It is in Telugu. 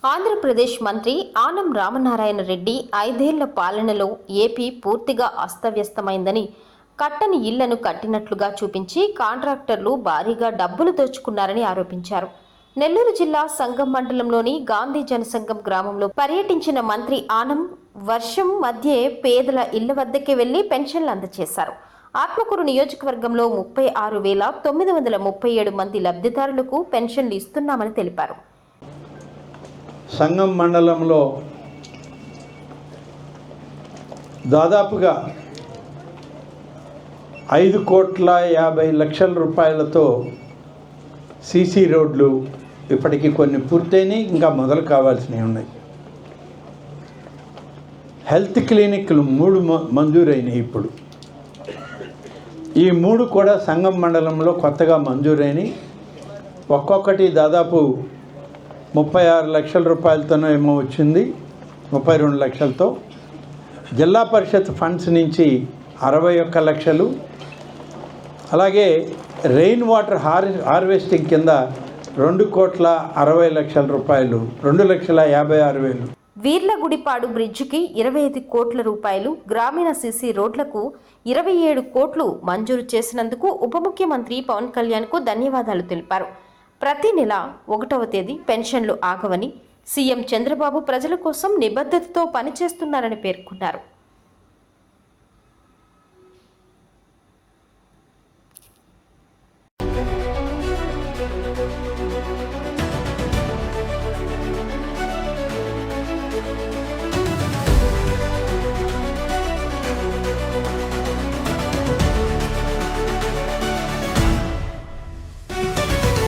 ఆంధ్రప్రదేశ్ మంత్రి ఆనం రామనారాయణ రెడ్డి 5 ఏళ్ల పాలనలో ఏపీ పూర్తిగా అస్తవ్యస్తమైందని, కట్టని ఇళ్లను కట్టినట్లుగా చూపించి కాంట్రాక్టర్లు భారీగా డబ్బులు దోచుకున్నారని ఆరోపించారు. నెల్లూరు జిల్లా సంగం మండలంలోని గాంధీ జనసంఘం గ్రామంలో పర్యటించిన మంత్రి ఆనం వర్షం మధ్యే పేదల ఇళ్ల వద్దకే వెళ్లి పెన్షన్లు అందజేశారు. ఆత్మకూరు నియోజకవర్గంలో 36,937 మంది లబ్ధిదారులకు పెన్షన్లు ఇస్తున్నామని తెలిపారు. సంగం మండలంలో దాదాపుగా 5,50,00,000 రూపాయలతో సీసీ రోడ్లు ఇప్పటికీ కొన్ని పూర్తయినాయి, ఇంకా మొదలు కావాల్సినవి ఉన్నాయి. హెల్త్ క్లినిక్లు 3 మంజూరైనాయి. ఇప్పుడు ఈ 3 కూడా సంగం మండలంలో కొత్తగా మంజూరైనవి. ఒక్కొక్కటి దాదాపు 36 లక్షల రూపాయలతోనో ఏమో వచ్చింది, 32 లక్షలతో. జిల్లా పరిషత్ ఫండ్స్ నుంచి 61 లక్షలు, అలాగే రెయిన్ వాటర్ హార్వెస్టింగ్ కింద 2,60,00,000 రూపాయలు, 2,56,000. వీర్లగుడిపాడు బ్రిడ్జికి 25 కోట్ల రూపాయలు, గ్రామీణ సీసీ రోడ్లకు 27 కోట్లు మంజూరు చేసినందుకు ఉప ముఖ్యమంత్రి పవన్ కళ్యాణ్కు ధన్యవాదాలు తెలిపారు. ప్రతి నెల 1వ తేదీ పెన్షన్లు ఆగవని, సీఎం చంద్రబాబు ప్రజల కోసం నిబద్ధతతో పనిచేస్తున్నారని పేర్కొన్నారు.